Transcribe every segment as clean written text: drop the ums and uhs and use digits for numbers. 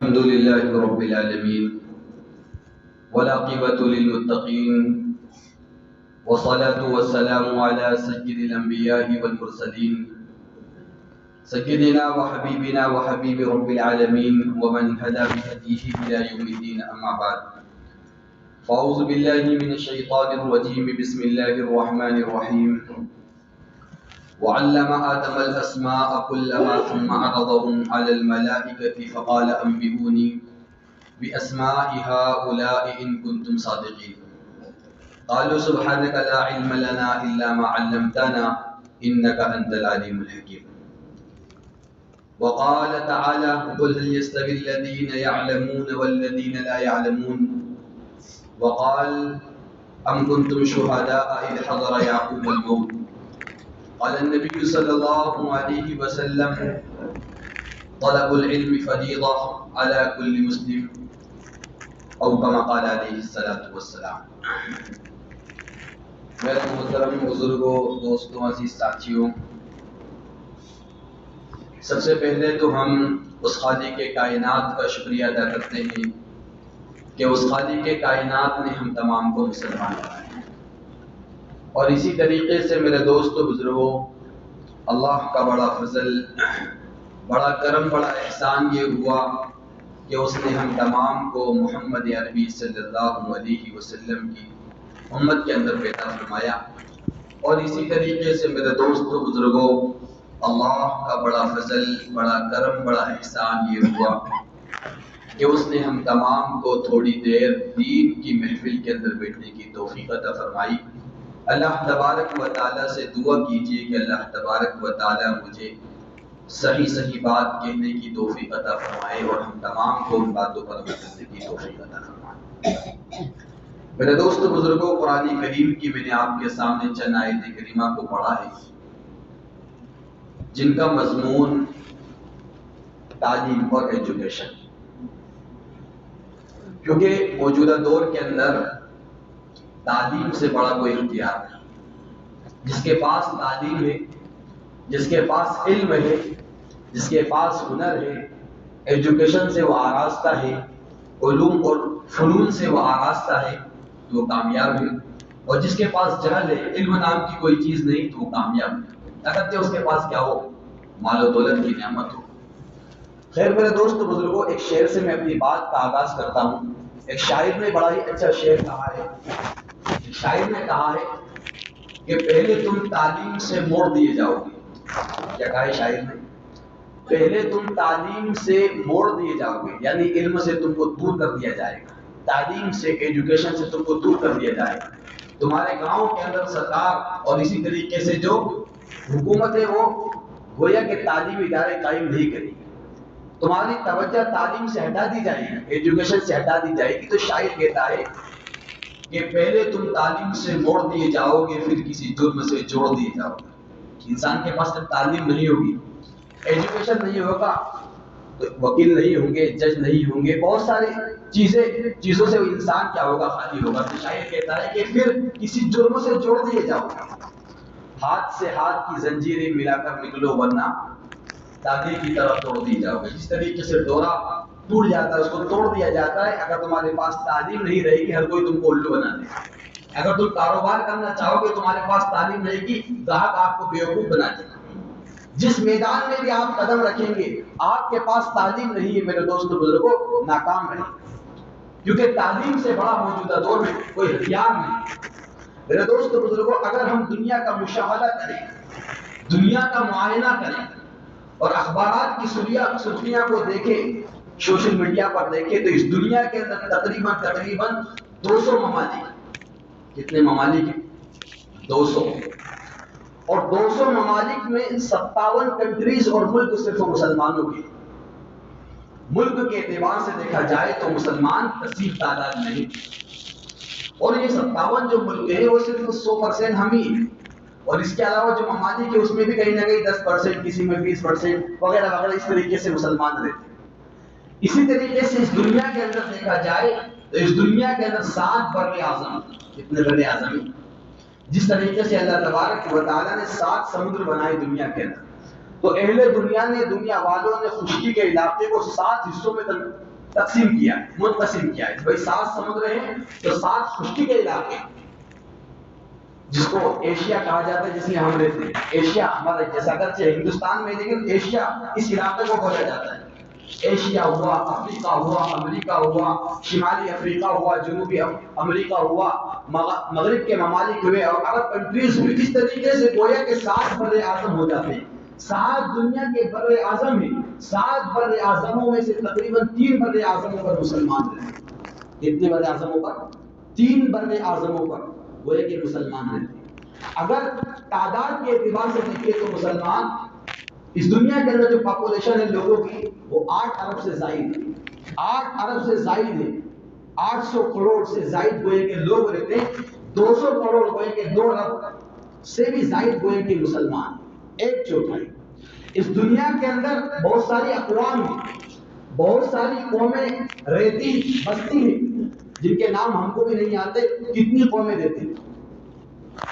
الحمد لله رب العالمين والعاقبة للمتقين والصلاة والسلام على سيد الأنبياء والمرسلين سيدنا وحبيبنا وحبيب رب العالمين ومن هدى بهديه إلى يوم الدين أما بعد فأعوذ بالله من الشيطان الرجيم بسم الله الرحمن الرحيم وعلم آدم الأسماء كلها ثم عرضهم على الملائكة فقال أنبئوني بأسماء هؤلاء إن كنتم صادقين قالوا سبحانك لا علم لنا إلا ما علمتنا إنك أنت العليم الحكيم وقال تعالى قل هل يستوي الذين يعلمون والذين لا يعلمون وقال أم كنتم شهداء إذ حضر يعقوب الموت قال النبي صلى الله عليه وسلم طلب العلم فريضة على كل مسلم او كما قال علیہ الصلوۃ والسلام۔ میرے محترم بزرگوں، دوستوں، عزیز ساتھیوں، سب سے پہلے تو ہم اس خالق کائنات کا شکریہ ادا کرتے ہیں کہ اس خالق کائنات نے ہم تمام کو مسلمان بنایا۔ اور اسی طریقے سے میرے دوستوں، بزرگوں، اللہ کا بڑا فضل، بڑا کرم، بڑا احسان یہ ہوا کہ اس نے ہم تمام کو محمد عربی صلی اللہ علیہ وسلم کی امت کے اندر پیدا فرمایا۔ اور اسی طریقے سے میرے دوستوں، بزرگوں، اللہ کا بڑا فضل، بڑا کرم، بڑا احسان یہ ہوا کہ اس نے ہم تمام کو تھوڑی دیر دین کی محفل کے اندر بیٹھنے کی توفیق عطا فرمائی۔ اللہ تبارک و تعالیٰ سے دعا کیجئے کہ اللہ تبارک و تعالیٰ مجھے صحیح بات کہنے کی توفیق عطا فرمائے اور ہم تمام کو ان باتوں پر عمل کرنے کی توفیق عطا فرمائے۔ میرے دوستو، بزرگوں، قرآن کریم کی میں نے آپ کے سامنے چند آیت کریمہ کو پڑھا ہے جن کا مضمون تعلیم اور ایجوکیشن، کیونکہ موجودہ دور کے اندر تعلیم سے بڑا کوئی اختیار نہیں۔ جس کے پاس تعلیم ہے، جس کے پاس علم ہے، جس کے پاس ہنر ہے، ایجوکیشن سے وہ آراستہ ہے، علوم اور فنون سے وہ آراستہ ہے، تو وہ کامیاب ہے۔ اور جس کے پاس جہل ہے، علم نام کی کوئی چیز نہیں، تو وہ کامیاب ہے، اگرچہ اس کے پاس کیا ہو، مال و دولت کی نعمت ہو۔ خیر میرے دوستو، بزرگوں، ایک شعر سے میں اپنی بات کا آغاز کرتا ہوں۔ ایک شاعر نے بڑا ہی اچھا شعر کہا ہے۔ شاعر نے کہا ہے کہ پہلے تم تعلیم سے موڑ دیے جاؤ گے۔ کیا کہا ہے شاعر نے؟ پہلے تم تعلیم سے موڑ دیے جاؤ گے، یعنی علم سے تم کو دور کر دیا جائے گا، تعلیم سے، ایجوکیشن سے تم کو دور کر دیا جائے گا۔ تمہارے گاؤں کے اندر سرکار اور اسی طریقے سے جو حکومت ہے وہ گویا کہ تعلیمی ادارے قائم نہیں کرے گی، تمہاری توجہ تعلیم سے ہٹا دی جائے گی، ایجوکیشن سے ہٹا دی جائے گی۔ تو شاعر کہتا ہے کہ پہلے تم تعلیم سے موڑ دیے جاؤ گے، پھر کسی جرم سے جوڑ دیے جاؤ گے۔ انسان کے پاس جب تعلیم نہیں ہوگی، ایجوکیشن نہیں ہوگا، تو وکیل نہیں ہوں گے، جج نہیں ہوں گے، بہت ساری چیزوں سے وہ انسان کیا ہوگا، خالی ہوگا۔ تو شاعر کہتا ہے کہ پھر کسی جرم سے جوڑ دیے جاؤ گے، ہاتھ سے ہاتھ کی زنجیریں ملا کر نکلو ورنہ داغے کی طرف توڑ دی جاؤ گے۔ جس طریقے سے ڈورا ٹوٹ جاتا ہے، اس کو توڑ دیا جاتا ہے۔ اگر تمہارے پاس تعلیم نہیں رہے گی، ہر کوئی تم کو الو بنا دے گا۔ اگر تم کاروبار کرنا چاہو گے، تمہارے پاس تعلیم رہے گی، گاہک آپ کو بیوقوف بنا دے گا۔ جس میدان میں بھی آپ قدم رکھیں گے، آپ کے پاس تعلیم نہیں ہے میرے دوستو، بزرگوں، ناکام رہیں گے، کیونکہ تعلیم سے بڑا موجودہ دور میں کوئی ہتھیار نہیں۔ میرے دوستو، بزرگوں، اگر ہم دنیا کا مشاہدہ کریں، دنیا کا معائنہ کریں اور اخبارات کی سرخیاں کو دیکھیں، سوشل میڈیا پر دیکھیں، تو اس دنیا کے اندر تقریباً 200 ممالک، کتنے ممالک ہیں؟ 200، اور 200 ممالک میں 57 کنٹریز اور ملک صرف مسلمانوں کے۔ ملک کے اعتبار سے دیکھا جائے تو مسلمان کثیر تعداد نہیں، اور یہ 57 جو ملک ہیں وہ صرف 100% ہم ہی ہیں، اور اس کے علاوہ جو ممالک ہیں اس میں بھی کہیں نہ کہیں 10%، کسی میں 20% وغیرہ وغیرہ، اس طریقے سے مسلمان رہتے ہیں۔ اسی طریقے سے اس دنیا کے اندر دیکھا جائے تو اس دنیا کے اندر 7 بر اعظم، کتنے بر اعظم ہیں؟ جس طریقے سے اللہ تبارک و تعالیٰ نے 7 سمندر بنائے دنیا کے اندر، تو اہل دنیا والوں نے خشکی کے علاقے کو 7 حصوں میں تقسیم کیا ہے، منقسم کیا ہے. بھائی 7 سمندر ہیں تو 7 خشکی کے علاقے جس کو ایشیا کہا جاتا ہے، جس میں ہم رہتے ہیں. ایشیا ہمارا جیسا اگرچہ ہندوستان میں، لیکن ایشیا اس علاقے کو بولا جاتا ہے. ایشیا ہوا، افریقہ ہوا، امریکہ ہوا، شمالی افریقہ ہوا، جنوبی امریکہ ہوا، مغرب کے ممالک ہوئے اور عرب کنٹریز ہوئے. اس طریقے سے گویا کہ 7 بر اعظم ہو جاتے ہیں. 7 دنیا کے بر اعظم ہیں. 7 بر اعظموں میں سے تقریباً 3 بر اعظموں پر مسلمان رہتے ہیں. کتنے بر اعظموں پر؟ 3 بر اعظموں پر گویا کہ مسلمان رہتے ہیں. اگر تعداد کے اعتبار سے دیکھیں تو مسلمان اس دنیا کے اندر جو پاپولیشن ہے لوگوں کی وہ 8 ارب سے زائد ہے. 8 ارب سے زائد ہے. 800 کروڑ سے زائد گوئے کے لوگ رہتے ہیں. 200 کروڑ گوئے کے 2 ارب سے بھی زائد گوئے کے مسلمان، 1/4. اس دنیا کے اندر بہت ساری اقوام ہیں، بہت ساری قومیں رہتی بستی ہیں جن کے نام ہم کو بھی نہیں آتے. کتنی قومیں رہتی ہیں،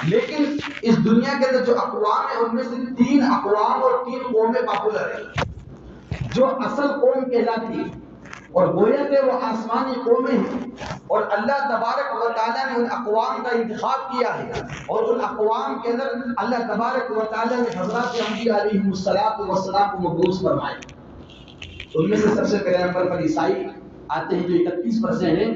لیکن اس دنیا کے اندر جو اقوام ہیں ان میں سے 3 اقوام اور 3 قومیں پاپولر ہیں جو اصل قوم کہلاتی ہے. اور گویا کہ وہ آسمانی قومیں ہیں اور اللہ تبارک و تعالیٰ نے ان اقوام کا انتخاب کیا ہے. اور ان اقوام کے اندر اللہ تبارک و تعالیٰ نے حضرات انبیاء علیہ السلام کو مبعوث فرمائے. ان میں سے سب سے پہلے نمبر پر عیسائی آتے ہیں جو 31% ہیں.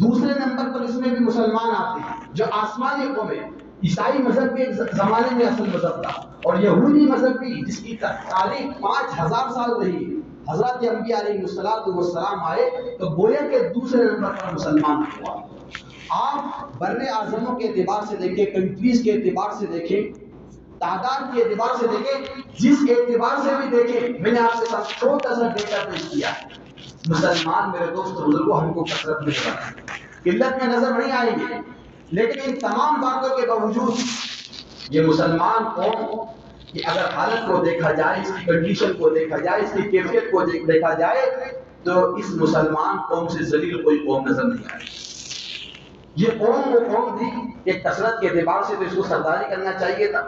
دوسرے نمبر پر اس میں بھی مسلمان آتے ہیں جو آسمانی قومیں. عیسائی مذہب بھی ایک زمانے میں اصل مذہب تھا اور یہودی مذہب بھی جس کی تاریخ 5000 سال رہی. حضرت انبیاء علیہ السلام آئے تو گویا کے دوسرے نمبر پر مسلمان ہوا. آپ بر اعظموں کے اعتبار سے دیکھیں، کنٹریز کے اعتبار سے دیکھیں، تعداد کے اعتبار سے دیکھیں، جس اعتبار سے بھی دیکھیں، میں نے آپ کے ساتھ چھوٹا سا ڈیٹا پیش کیا. مسلمان میرے دوست بزرگوں ہم کو کثرت میں نظر آئیں گے، قلت میں نظر نہیں آئیں گے، لیکن ان تمام باتوں کے باوجود یہ مسلمان قوم کہ اگر حالت کو دیکھا جائے، اس کی کنڈیشن کو دیکھا جائے، اس کی کیفیت کو دیکھا جائے تو اس مسلمان قوم سے ذلیل کوئی قوم نظر نہیں آئی. یہ قوم وہ قوم تھی کہ کثرت کے اعتبار سے تو اس کو سرداری کرنا چاہیے تھا،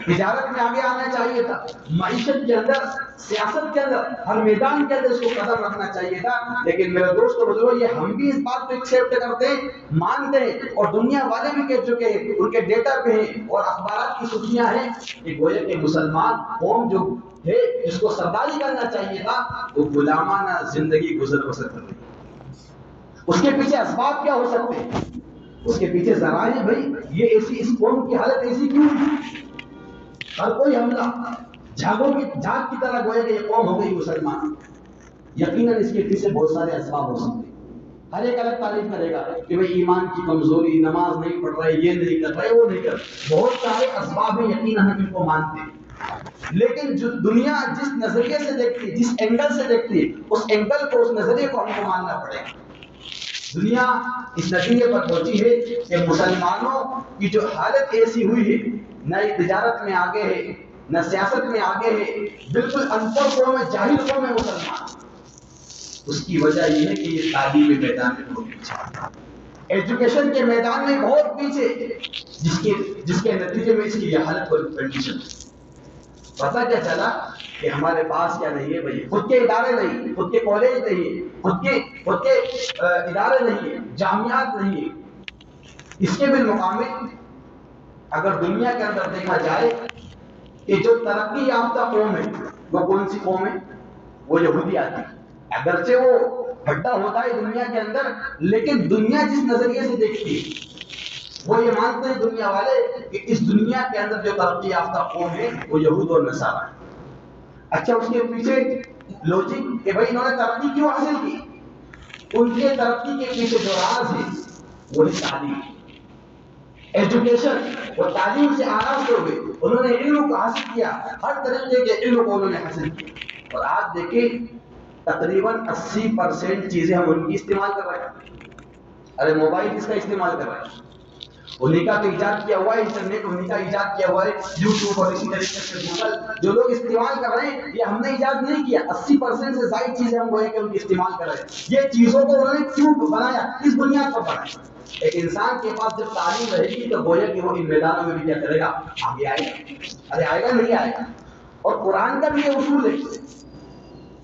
تجارت میں آگے آنا چاہیے تھا، معیشت کے اندر، سیاست کے اندر، ہر میدان کے اندر اس کو قدم رکھنا چاہیے تھا. لیکن میرے دوستو بزرگو، یہ ہم بھی اس بات کو ایکسپٹ کرتے ہیں، مانتے ہیں، اور دنیا والے بھی کہہ چکے ہیں، ان کے ڈیٹا پہ ہیں اور اخبارات کی سرخیاں ہیں کہ گویا کہ مسلمان قوم جو ہے جس کو سرداری کرنا چاہیے تھا وہ غلامانہ زندگی گزر بسر کر رہی ہے. اس کے پیچھے اسباب کیا ہو سکتے ہیں؟ اس کے پیچھے ذرائع بھائی یہ ایسی، اس قوم کی حالت ایسی کیوں ہے؟ ہر کوئی حملہ جھاگوں کی جھاگ کی طرح گویا کہ یہ قوم ہو گئی مسلمان. یقیناً اس کے پیچھے بہت سارے اسباب ہو سکتے ہیں. ہر ایک الگ تعریف کرے گا کہ بھائی ایمان کی کمزوری، نماز نہیں پڑھ رہے، یہ نہیں کر رہے، وہ نہیں کر رہے. بہت سارے اسباب ہیں، یقیناً ہم ان کو مانتے ہیں. لیکن جو دنیا جس نظریے سے دیکھتی ہے، جس اینگل سے دیکھتی ہے، اس اینگل کو، اس نظریے کو ہم کو ماننا پڑے گا. دنیا اس نتیجے پر پہنچی ہے کہ مسلمانوں کی جو حالت ایسی ہوئی ہے، نہ تجارت میں آگے ہے، نہ سیاست میں آگے ہے، بالکل ان پڑھ قوم ہے، جاہل قوم ہے مسلمان. اس کی وجہ یہ ہے کہ یہ تعلیمی میدان میں بہت پیچھے، ایجوکیشن کے میدان میں بہت پیچھے، جس کے نتیجے میں اس کی یہ حالت اور کنڈیشن. پتہ کیا چلا کہ ہمارے پاس کیا نہیں ہے بھائی، خود کے ادارے نہیں، خود کے کالج نہیں، خود کے ادارے نہیں، جامعات نہیں. اس کے بالمقابل اگر دنیا کے اندر دیکھا جائے کہ جو ترقی یافتہ قوم ہے وہ کون سی قوم ہے؟ وہ یہودیات ہے. اگرچہ وہ بڑا ہوتا ہے دنیا کے اندر، لیکن دنیا جس نظریے سے دیکھتی ہے وہ یہ مانتے ہیں دنیا والے کہ اس دنیا کے اندر جو ترقی یافتہ قوم ہے وہ یہود اور نصارہ ہے. اچھا، اس کے پیچھے لوجک کہ بھائی انہوں نے ترقی کیوں حاصل کی؟ ان کے ترقی کے پیچھے جو راز ہے وہی تعلیم، ایجوکیشن. وہ تعلیم سے آراز ہو گئے، انہوں نے علم کو حاصل کیا، ہر طریقے کے علم کو انہوں نے حاصل کیا. اور آج دیکھیں تقریباً 80% چیزیں ہم ان کی استعمال کر رہے ہیں. ارے موبائل کس کا استعمال کر رہے ہیں؟ انہیں کا تو ایجاد کیا ہوا ہے، انٹرنیٹ انہیں کا ایجاد کیا ہوا ہے، یوٹیوب اور اسی طریقے سے گوگل جو لوگ استعمال کر رہے ہیں یہ ہم نے ایجاد نہیں کیا. 80% سے زائد چیزیں ہم گوئے کہ ان کی استعمال کر رہے ہیں. یہ چیزوں کو انہوں نے کیوں بنایا، کس بنیاد پر بنایا؟ ایک انسان کے پاس جب تعلیم رہے گی تو گویا کہ وہ ان میدانوں میں بھی کیا کرے گا، آگے آئے گا. ارے آئے گا نہیں آئے گا. اور قرآن کا بھی یہ اصول ہے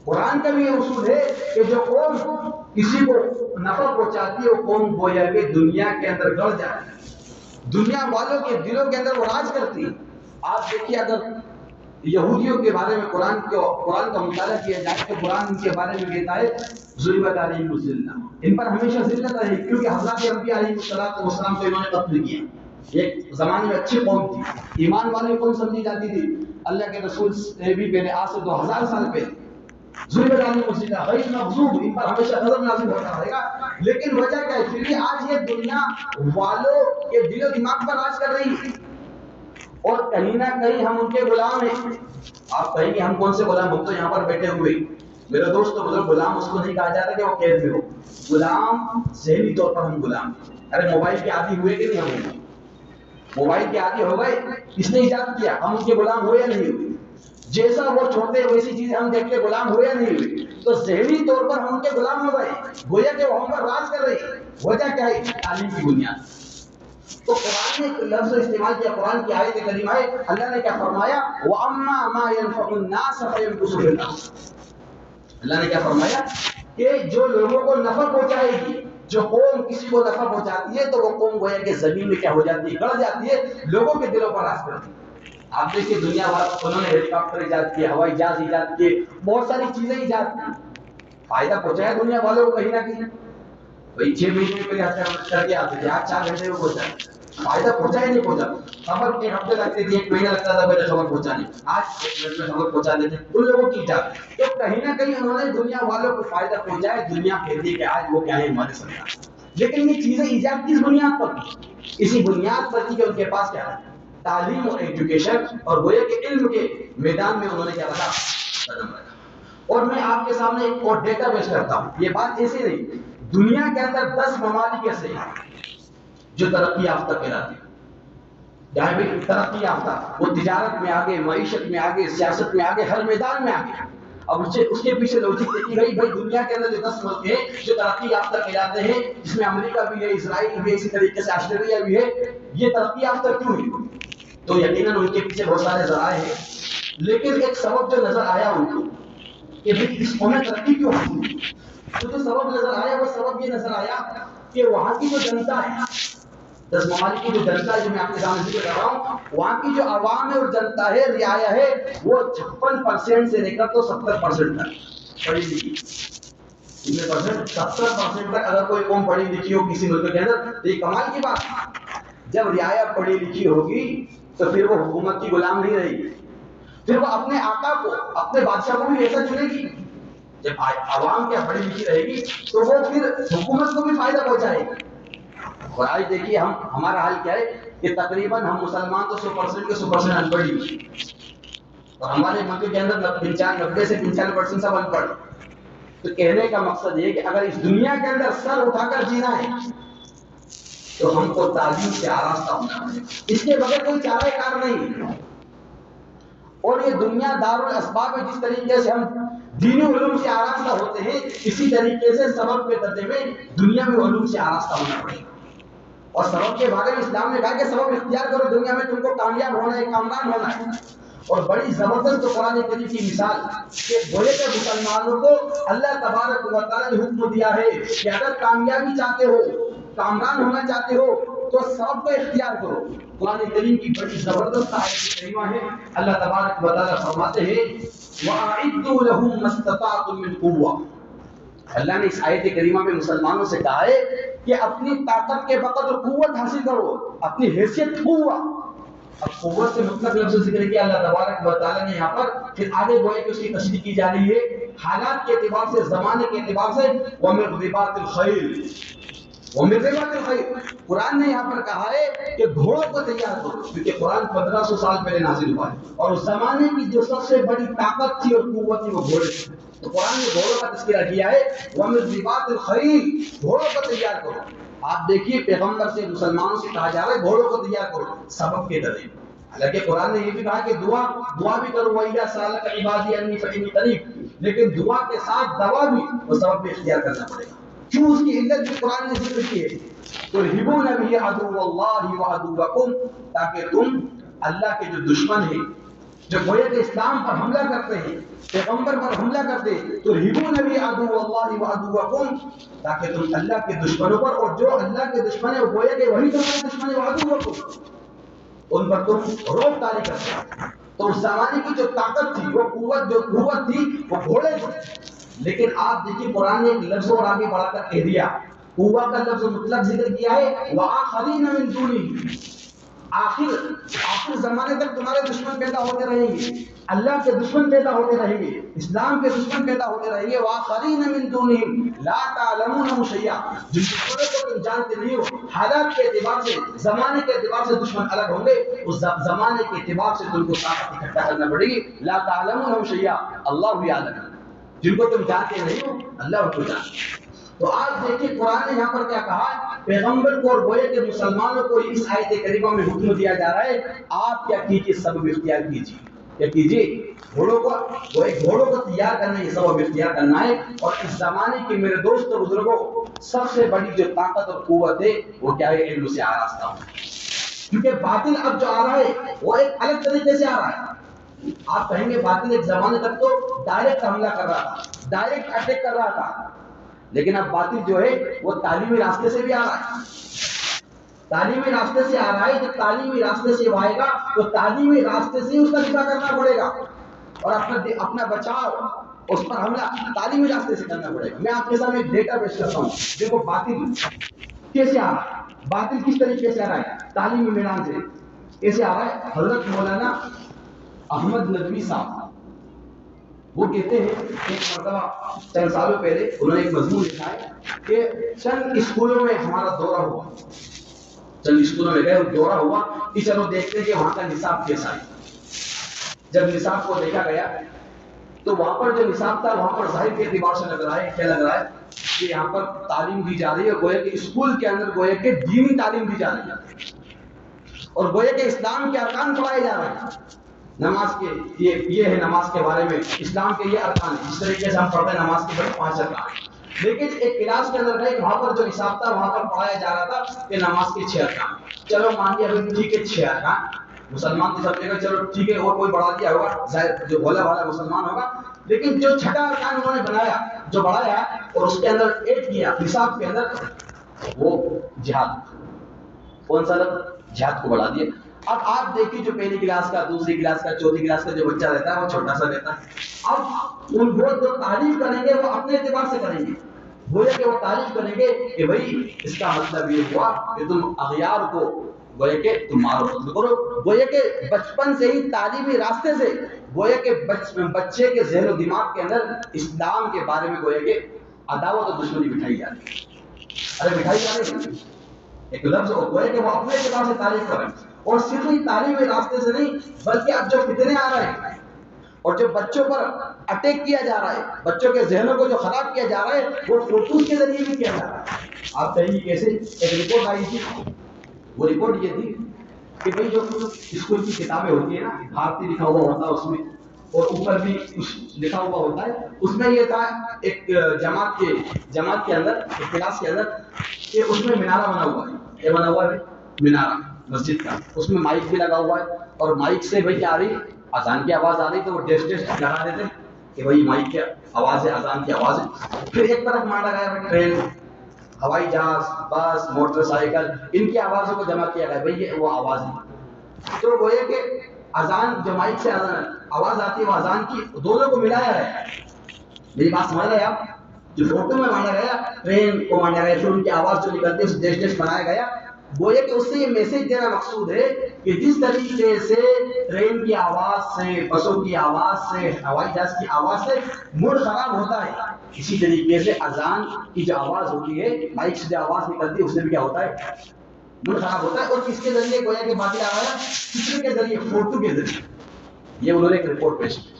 قرآن کا بھی یہ اصول ہے کہ جو قوم کسی کو نفع پہنچاتی ہے وہ قوم گویا کہ دنیا کے اندر گڑ جاتی ہے، دنیا والوں کے دلوں کے اندر وہ راج کرتی ہے۔ آپ دیکھیے اگر یہودیوں کے بارے میں قرآن کا مطالعہ کیا جائے تو قرآن ان کے بارے میں کہتا ہے ضربت علیہم الذلہ، ان پر ہمیشہ ذلت رہی، کیونکہ حضرات انبیاء علیہ السلام کو انہوں نے قتل کیا۔ ایک زمانے میں اچھی قوم تھی، ایمان والی قوم سمجھی جاتی تھی، اللہ کے رسول سے بھی پہلے آج سے 2000 سال پہلے ضربت علیہم الذلہ غیر مغضوب، ان پر ہمیشہ غضب نازل ہوتا رہے گا۔ لیکن وجہ کیا ہے؟ پھر بھی آج یہ دنیا والوں کے دل و دماغ پر راج کر رہی ہے اور کہیں نہ کہیں ہم ان کے غلام ہیں۔ آپ کہیں گے ہم کون سے غلام؟ ہم تو یہاں پر بیٹھے ہوئے، میرے دوست بزرگ، غلام اس کو نہیں کہا جاتا کہ وہ قید میں ہو، غلام ذہنی طور پر ہم غلام ہیں۔ ارے موبائل کے عادی ہوئے کہ نہیں ہم؟ موبائل کے عادی ہو گئے، اس نے ایجاد کیا، ہم ان کے غلام ہوئے یا نہیں ہوئے؟ جیسا وہ چھوڑتے ویسی چیزیں ہم دیکھتے، غلام ہوئے یا نہیں ہوئے؟ تو ذہنی طور پر ہم ان کے غلام ہو گئے، گویا کہ وہ ہم پر راج کر رہے ہیں۔ وجہ کیا ہے؟ تعلیم کی بنیاد۔ تو قرآن نے ایک لفظ استعمال کیا، قرآن کی آیت کریمہ ہے، اللہ نے کیا فرمایا؟ وَأَمَّا مَا يَنْفَعُ النَّاسَ فَيَمْكُثُ فِي الْأَرْضِ۔ اللہ نے کیا فرمایا کہ جو لوگوں کو نفع پہنچائے گی، جو قوم کسی کو نفع پہنچاتی ہے تو وہ قوم گویا کہ زمین میں کیا ہو جاتی ہے؟ گڑ جاتی ہے، لوگوں کے دلوں پر راج کرتی ہے۔ آپ دیکھیے دنیا والوں انہوں نے ہیلی کاپٹر ایجاد کیے، ہوائی جہاز ایجاد کیے، بہت ساری چیزیں ایجاد کی، فائدہ پہنچایا دنیا والوں کو کہیں نہ کہیں۔ بھائی 6 مہینے پہلے کر کے آتے تھے، آج 4 گھنٹے میں پہنچا، فائدہ پہنچا ہی نہیں پہنچا۔ خبر 1 ہفتے لگتے تھے، 1 مہینہ لگتا تھا پہلے خبر پہنچانے، آج 1 منٹ میں خبر پہنچا دیتے ان لوگوں کی ایجاد۔ تو کہیں نہ کہیں انہوں نے دنیا والوں کو فائدہ پہنچایا، دنیا کہتی ہے کہ آج وہ کیا ہے؟ ہمارے سرکار۔ لیکن یہ چیزیں ایجاد کس بنیاد پر کی؟ اسی بنیاد پر کہ ان کے پاس کیا ہے؟ تعلیم اور ایجوکیشن، اور گویا کہ علم کے میدان میں انہوں نے کیا رکھا؟ قدم رکھا۔ اور میں آپ کے سامنے ایک اور ڈیٹا پیش کرتا ہوں، یہ بات ایسی نہیں، دنیا کے اندر 10 ممالک ایسے ہیں جو ترقی یافتہ کہلاتے ہیں، جہاں بھی ترقی یافتہ، وہ تجارت میں آگے، معیشت میں آگے، سیاست میں آگے، ہر میدان میں آگے۔ اب اس کے پیچھے لوجک دیکھی گئی، بھائی دنیا کے اندر جو 10 ملک ہیں جو ترقی یافتہ کہلاتے ہیں، جس میں امریکہ بھی ہے، اسرائیل بھی ہے، اسی طریقے سے آسٹریلیا بھی ہے، یہ ترقی یافتہ کیوں ہے؟ تو یقیناً ان کے پیچھے بہت سارے ذرائع ہیں، لیکن ایک سبب جو نظر آیا ان کو کہ بھئی اس قوم میں ترقی کیوں حاصل ہوئی، تو جو سبب نظر آیا وہ سبب یہ نظر آیا کہ وہاں کی جو جنتا ہے، 10 ممالک کی جو جنتا ہے جو میں آپ کے سامنے ذکر کر رہا ہوں، وہاں کی جو عوام ہے اور جنتا ہے، رعایا ہے، وہ 56% سے لے کر تو 70% تک پڑھی لکھی۔ کتنے پرسنٹ؟ 70% تک اگر کوئی قوم پڑھی لکھی ہو کسی ملک کے اندر تو یہ کمال کی بات ہے۔ جب رعایا پڑھی لکھی ہوگی تو پھر وہ حکومت کی غلام نہیں رہے گی، پھر وہ اپنے آقا کو، اپنے بادشاہ کو بھی ایسا چنے گی۔ جب عوام کیا پڑھی لکھی رہے گی تو وہ پھر حکومت کو بھی فائدہ پہنچائے گی۔ اور آج دیکھیے ہمارا حال کیا ہے کہ تقریباً ہم مسلمان تو 100% کے 100% ان پڑھ ہی، اور ہمارے ملک کے اندر 90 سے 95% سب ان پڑھ۔ تو کہنے کا مقصد یہ کہ اگر اس دنیا کے اندر سر اٹھا کر جینا ہے تو ہم کو تعلیم سے آراستہ ہونا ہے، اس کے بغیر کوئی چارہ کار نہیں۔ اور یہ دنیا دار الاسباب ہے، جس طریقے سے ہم دینی علوم سے آراستہ ہوتے ہیں، اسی طریقے سے سبب کے درجے میں دنیا میں علوم سے آراستہ ہونا پڑے گا۔ اور سبب کے بارے میں اسلام نے کہا کہ سبب اختیار کرو، دنیا میں تم کو کامیاب ہونا ہے، کامران ہونا ہے۔ اور بڑی زبردست تو قرآن کریم کی مثال کہ گویا کہ مسلمانوں کو اللہ تبارک و تعالیٰ نے حکم دیا ہے کہ اگر کامیابی چاہتے ہو، کامران ہونا چاہتے ہو تو سبب کو اختیار کرو۔ قرآن کریم کی بڑی زبردست آیت کریمہ ہے، اللہ تبارک و تعالیٰ فرماتے ہیں وَأَعِدُّوا لَهُم مَّا اسْتَطَعْتُم مِّن قُوَّةٍ۔ اللہ نے اس آیت کریمہ میں مسلمانوں سے کہا ہے کہ اپنی طاقت کے بقدر قوت حاصل کرو، اپنی حیثیت قوت۔ اب قوت سے مطلب لفظ ذکر کیا اللہ تبارک و تعالیٰ نے یہاں پر، پھر آگے گویا کہ اس کی تشریح کی جا رہی ہے حالات کے اعتبار سے، زمانے کے اعتبار سے۔ وَمِن رِبَاطِ الْخَيْلِ، وَمِن رِبَاطِ الْخَيْلِ، قرآن نے یہاں پر کہا ہے کہ گھوڑوں کو تیار کرو، کیونکہ قرآن 1500 سال پہلے نازل ہوا ہے، اور اس زمانے کی جو سب سے بڑی طاقت تھی اور قوت تھی وہ گھوڑے تھے۔ تو قرآن نے گھوڑوں کا تذکرہ کیا ہے، وَمِن رِبَاطِ الْخَيْلِ، گھوڑوں کو تیار کرو۔ آپ دیکھیے پیغمبر سے، مسلمانوں سے کہا جا رہا ہے گھوڑوں کو تیار کرو، سبب کے ذریعے۔ حالانکہ قرآن نے یہ بھی کہا کہ دعا بھی کرو، وَإِذَا سَأَلَكَ عِبَادِي عَنِّي فَإِنِّي قَرِيبٌ، لیکن دعا کے ساتھ دوا بھی، وہ سبب بھی اختیار کرنا پڑے گا۔ کیوں؟ اس کی علت بھی قرآن نے ذکر کی ہے، تُرْهِبُونَ بِهِ عَدُوَّ اللَّهِ وَعَدُوَّكُمْ، تاکہ تم اللہ کے جو دشمن ہیں جو گویا کہ اسلام پر حملہ کرتے ہیں، پیغمبر پر حملہ کرتے ہیں، تو ہبو نبی عدو اللہ و عدوکم، تاکہ تم اللہ کے دشمنوں پر، اور جو اللہ کے دشمن ہے وہ گویا کہ وہی تمہارے دشمن ہے، عدوکم، ان پر تم روک طاری کرتے ہیں۔ تو اس زمانے کی جو طاقت تھی، وہ قوت تھی، وہ گھوڑے تھے، لیکن آپ دیکھیے قرآن نے ایک لفظ اور آگے بڑھا کر کہہ دیا، قوت کا لفظ مطلق ذکر کیا ہے، وآخرین من دونہ، آخر زمانے تک تمہارے دشمن پیدا ہوتے رہیں گے، اللہ کے دشمن پیدا ہوتے رہیں گے، اسلام کے دشمن پیدا ہوتے رہیں گے، وآخرین من دونہم لا تعلمونہم شیئا، جن دشمنوں کو تم جانتے نہیں ہو، حالات کے اعتبار سے، زمانے کے اعتبار سے دشمن الگ ہوں گے، اس زمانے کے اعتبار سے تم کو طاقت اکٹھا کرنا پڑے گی، لا تعلمونہم شیئا، اللہ یعلم، جن کو تم جانتے نہیں ہو اللہ ان کو جانتے ہیں۔ تو آپ دیکھیں قرآن نے یہاں پر کیا کہا ہے، پیغمبر کو اور گویا کہ مسلمانوں کو اس آیت کریمہ میں حکم دیا جا رہا ہے، آپ کیا کیجیے، سبب اختیار کیجیے، کیا کیجیے، گھوڑوں کو تیار کرنا، یہ سبب اختیار کرنا ہے۔ اور اس زمانے کے میرے دوست اور بزرگوں، سب سے بڑی جو طاقت اور قوت ہے وہ کیا ہے، علم سے آراستہ ہو، کیونکہ باطل اب جو آ رہا ہے وہ ایک الگ طریقے سے آ رہا ہے۔ آپ کہیں گے باطل ایک زمانے تک تو ڈائریکٹ حملہ کر رہا تھا، ڈائریکٹ اٹیک کر رہا تھا، لیکن اب باطل جو ہے وہ تعلیمی راستے سے بھی آ رہا ہے، تعلیمی راستے سے آ رہا ہے۔ جب تعلیمی راستے سے وہ آئے گا تو تعلیمی راستے سے اس کا دفاع کرنا پڑے گا، اور اپنا بچاؤ، اس پر حملہ تعلیمی راستے سے کرنا پڑے گا۔ میں آپ کے سامنے ایک ڈیٹا پیش کرتا ہوں، دیکھو باطل کیسے آ رہا ہے، باطل کس طریقے سے آ رہا ہے، تعلیمی میدان سے کیسے آ رہا ہے۔ حضرت مولانا احمد ندوی صاحب وہ کہتے ہیں، ایک مرتبہ چند سالوں پہلے انہوں نے ایک مضمون لکھا ہے کہ چند اسکولوں میں ہمارا دورہ ہوا، چند اسکولوں میں گئے، دورہ ہوا کہ چلو دیکھتے ہیں کہ وہاں کا نصاب کیسا ہے۔ جب نصاب کو دیکھا گیا تو وہاں پر جو نصاب تھا، وہاں پر ظاہر کے اعتبار سے لگ رہا ہے، کیا لگ رہا ہے کہ یہاں پر تعلیم دی جا رہی ہے، گویا کہ اسکول کے اندر گویا کہ دینی تعلیم دی جا رہی ہے، اور گویا کہ اسلام کے ارکان پڑھائے جا رہے ہیں۔ نماز کے یہ ہے، نماز کے بارے میں اسلام کے یہ ارکان ہیں، جس طریقے سے ہم پڑھتے ہیں نماز کے بڑے 5 ارکان ہیں۔ لیکن ایک کلاس کے اندر گئے، وہاں پر جو نصاب تھا وہاں پر پڑھایا جا رہا تھا کہ نماز کے 6 ارکان، چلو مان لیا ٹھیک ہے 6 ارکان، مسلمان تو سمجھے گا چلو ٹھیک ہے، اور کوئی بڑھا دیا ہوگا، ظاہر جو بھولا والا مسلمان ہوگا، لیکن جو 6واں ارکان انہوں نے بنایا، جو بڑھایا اور اس کے اندر ایڈ کیا نصاب کے اندر، وہ جہاد، کون سا لفظ، جہاد کو بڑھا دیا۔ اب آپ دیکھیے جو پہلی کلاس کا، دوسری کلاس کا، چوتھی کلاس کا جو بچہ رہتا ہے وہ چھوٹا سا رہتا ہے، اب ان کو جو تعریف کریں گے وہ اپنے اعتبار سے کریں گے، گویا کہ وہ تعریف کریں گے کہ بھائی اس کا مطلب یہ ہوا کہ تم اغیار کو گویا کہ تم مارو قتل کرو، گویا کہ بچپن سے ہی تعلیمی راستے سے گویا کہ بچے کے ذہن و دماغ کے اندر اسلام کے بارے میں گویا کہ عداوت اور دشمنی بٹھائی جا رہی ہے۔ ارے بٹھائی جا رہی ہے، ایک لفظ گویا کہ وہ اپنے اعتبار سے تعریف کریں، اور صرف ہی تعلیمی راستے سے نہیں بلکہ اب جو فتنے آ رہے ہیں اور جو بچوں پر اٹیک کیا جا رہا ہے، بچوں کے ذہنوں کو جو خراب کیا جا رہا ہے، وہ فوٹوز کے ذریعے بھی کیا جا رہا ہے۔ آپ کہیں کیسے، ایک رپورٹ آئی تھی، وہ رپورٹ یہ تھی کہ بھائی جو اسکول کی کتابیں ہوتی ہیں نا، بھارتی لکھا ہوا ہوتا ہے اس میں، اور اوپر بھی کچھ لکھا ہوا ہوتا ہے، اس میں یہ تھا ایک جماعت کے اندر، ایک کلاس کے اندر، کہ اس میں مینارہ بنا ہوا ہے، یہ بنا ہوا ہے مینارہ مسجد کا، اس میں مائک بھی لگا ہوا ہے، اور مائک سے بھائی کیا آ رہی، اذان کی آواز آ رہی، تو وہ ڈیش لگا دیتے کہ بھائی مائک کی آواز ہے، اذان کی آواز ہے۔ پھر ایک طرف مانا گیا ٹرین، ہوائی جہاز، بس، موٹر سائیکل، ان کی آوازوں کو جمع کیا گیا، بھائی یہ وہ آواز ہے، تو وہ یہ کہ اذان جو مائک سے آواز آتی ہے وہ اذان کی، دونوں کو ملایا ہے۔ میری بات سمجھ رہے آپ، جو فوٹو میں مانا گیا ٹرین کو مانا گیا، پھر ان کی آواز جو نکلتی ہے اس ڈیش بنایا گیا، وہ یہ کہ اس سے یہ میسج دینا مقصود ہے کہ جس طریقے سے ٹرین کی آواز سے، بسوں کی آواز سے، ہوائی جہاز کی آواز سے موڈ خراب ہوتا ہے، اسی طریقے سے اذان کی جو آواز ہوتی ہے، مائک سے جو آواز نکلتی ہے، اس سے بھی کیا ہوتا ہے، موڈ خراب ہوتا ہے۔ اور کس کے ذریعے گویا کہ باطل آ رہا ہے، فکر کے ذریعے، فوٹو کے ذریعے، یہ انہوں نے ایک رپورٹ پیش کی۔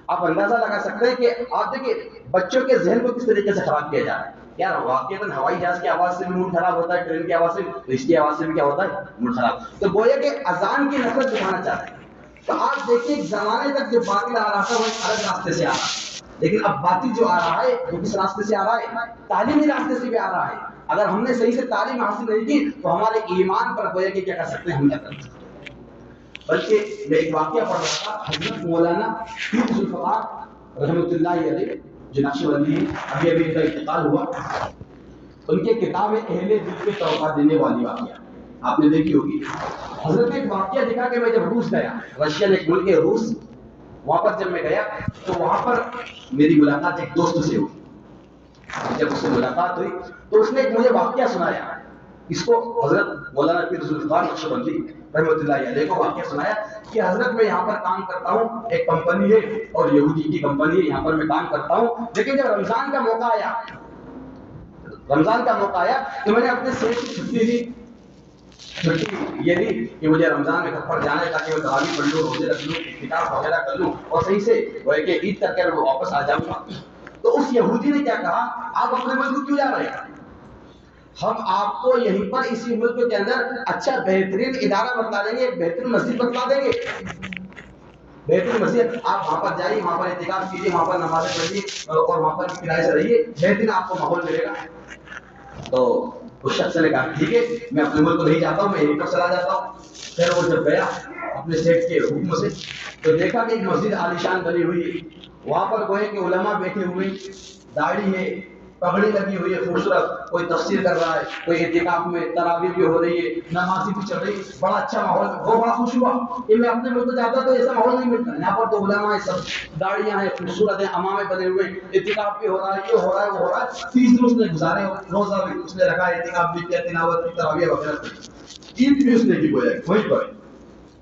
آپ اندازہ لگا سکتے ہیں کہ آپ دیکھیں بچوں کے ذہن کو کس طریقے سے خراب کیا جا رہا ہے۔ یار واقعاً ہوائی جہاز کی آواز سے بھی موڈ خراب ہوتا ہے، ٹرین کی آواز سے، تو اس کی آواز سے بھی کیا ہوتا ہے، موڈ خراب۔ تو گویا کہ اذان کی نفرت دکھانا چاہتے ہیں۔ تو آپ دیکھیں ایک زمانے تک جو باطل آ رہا تھا وہ ایک الگ راستے سے آ رہا ہے، لیکن اب باطل جو آ رہا ہے وہ کس راستے سے آ رہا ہے، تعلیمی راستے سے بھی آ رہا ہے۔ اگر ہم نے صحیح سے تعلیم حاصل نہیں کی تو ہمارے ایمان پر گویا کہ کیا کر سکتے ہیں، حملہ کر سکتے ہیں۔ بلکہ میں ایک واقعہ پڑھ رہا تھا، حضرت مولانا پیر ذوالفقار رحمۃ اللہ علیہ جو نقشبندی ہیں، ابھی ابھی ان کا انتقال ہوا، ان کی کتاب ہے اہل دل کے توقع دینے والی واقعہ، آپ نے دیکھی ہوگی۔ حضرت نے ایک واقعہ دکھا کہ میں جب روس گیا، رشین ایک ملک ہے روس، وہاں پر جب میں گیا تو وہاں پر میری ملاقات ایک دوست سے ہوئی۔ جب اس سے ملاقات ہوئی تو اس نے ایک مجھے واقعہ سنایا، اس کو حضرت مولانا پیر ذوالفقار نقشبندی رحمۃ اللہ علیہ کو واقعہ سنایا کہ حضرت میں یہاں پر کام کرتا ہوں، ایک کمپنی ہے اور یہودی کی کمپنی ہے، یہاں پر میں کام کرتا ہوں، لیکن جب رمضان کا موقع آیا تو میں نے اپنے سیٹ کی چھٹی لی، چھٹی یہ لی کہ مجھے رمضان میں گھر پر جانا ہے تاکہ میں تراویح پڑھ لوں، روزے رکھ لوں، اعتکاف وغیرہ کر لوں اور صحیح سے وہ ہے کہ عید کر کے میں واپس آ جاؤں گا۔ تو اس یہودی نے کیا کہا، آپ اپنے ملک کو کیوں جا رہے ہیں؟ ہم آپ کو یہیں پر اسی ملک کے اندر اچھا بہترین ادارہ بتلا دیں گے، ایک بہترین مسجد بتلا دیں گے، بہترین مسجد، آپ وہاں پر جائیے، وہاں پر اعتکاف کیجیے، وہاں پر نمازیں پڑھیے اور وہاں پر کرائے سے رہیے، بہترین آپ کو ماحول ملے گا۔ تو اس شخص نے کہا ٹھیک ہے، میں اپنے ملک کو نہیں جاتا ہوں، میں یہیں پر چلا جاتا ہوں۔ پھر وہ جب گیا اپنے سیٹ کے حکم سے تو دیکھا کہ ایک مسجد عالیشان بنی ہوئی ہے، وہاں پر گوئے کہ علماء بیٹھے ہوئے، داڑھی ہے، پگڑی لگی ہوئی ہے خوبصورت، کوئی تفسیر کر رہا ہے، کوئی اعتکاف میں تراویح بھی ہو رہی ہے، نمازی بھی چل رہی ہے، بڑا اچھا ماحول۔ وہ بڑا خوش ہوا کہ میں اپنے ملک کو جاتا تو ایسا ماحول نہیں ملتا، یہاں پر تو علماء ہیں، سب داڑیاں ہیں، خوبصورت ہیں، امامے بنے ہوئے، اعتکاف بھی ہو رہا ہے، یہ ہو رہا ہے، وہ ہو رہا ہے۔ 30 دن اس نے گزارے، روزہ بھی اس نے رکھا، اعتکاف بھی کیا، تلاوت بھی، تراویح وغیرہ بھی، عید بھی اس نے کی گویا وہیں پر۔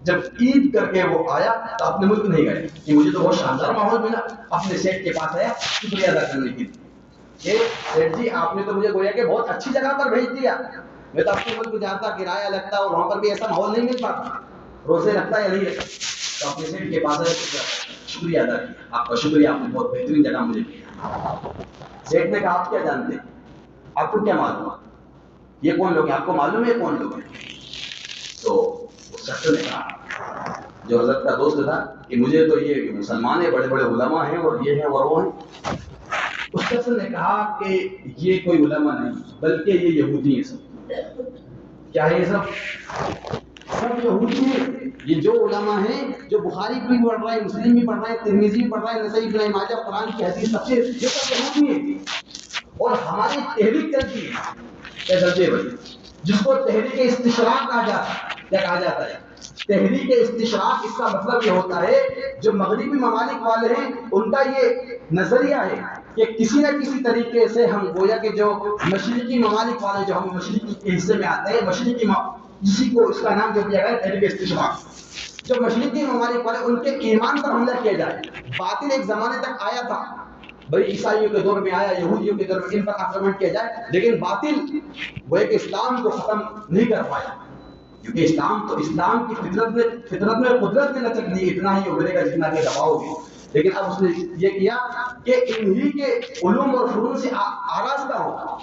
جب عید کر کے وہ آیا تو اپنے ملک نہیں گئے کہ مجھے تو بہت شاندار ماحول ملا، اپنے سیٹ کے پاس آیا شکریہ ادا کرنے کے لیے کہ سیٹ جی آپ نے تو مجھے گویا کہ بہت اچھی جگہ پر بھیج دیا، میں تو اپنے ملک جاتا، کرایہ لگتا اور وہاں پر بھی ایسا ماحول نہیں مل پاتا، روزے رکھتا یا نہیں رکھتا۔ تو اپنے سیٹ کے پاس آیا، شکریہ ادا کیا، آپ کا شکریہ، آپ نے بہت بہترین جگہ مجھے دیا۔ سیٹ نے کہا آپ کیا جانتے ہیں، آپ کو کیا معلوم، یہ کون لوگ ہیں، آپ کو معلوم ہے یہ کون لوگ ہیں؟ تو اس شخص نے کہا جو حضرت کا دوست تھا کہ مجھے تو یہ مسلمان ہیں، بڑے بڑے علماء ہیں اور یہ ہیں اور وہ ہیں۔ اس شخص نے کہا کہ یہ کوئی علماء نہیں بلکہ یہ یہودی ہیں، سب کیا ہے، سب یہودی ہیں۔ یہ جو علماء ہیں، جو بخاری بھی پڑھ رہا ہے، مسلم بھی پڑھ رہا ہے، ترمذی بھی پڑھ رہا ہے، نسائی، ابن ماجہ، قرآن کی حدیث، تفسیر، یہ سب یہودی ہیں اور ہماری تحریک چلتی ہے کیا چلتے بھائی، جس کو تحریک استشراق کہا جاتا ہے۔ کیا کہا جاتا ہے؟ تحریک استشراق، اس کا مطلب یہ ہوتا ہے جو مغربی ممالک والے ہیں ان کا یہ نظریہ ہے کہ کسی نہ کسی طریقے سے ہم گویا کہ جو مشرقی ممالک والے، جو ہم مشرقی کے حصے میں آتے ہیں، مشرقی جسی کو اس کا نام جو دیا گیا ہے تحریک استشراق، جو مشرقی ممالک والے ان کے ایمان پر حملہ کیا جائے۔ باطل ایک زمانے تک آیا تھا، بھائی عیسائیوں کے دور میں آیا، یہودیوں کے دور میں ان پر آکرمن کیا جائے، لیکن باطل وہ ایک اسلام کو ختم نہیں کر پایا، کیونکہ اسلام کی فطرت میں قدرت نے لچک دی، اتنا ہی ابھرے گا جتنا کہ دباؤ گے، لیکن اب اس نے یہ کیا کہ انہی کے علوم اور فنون سے آراستہ ہو،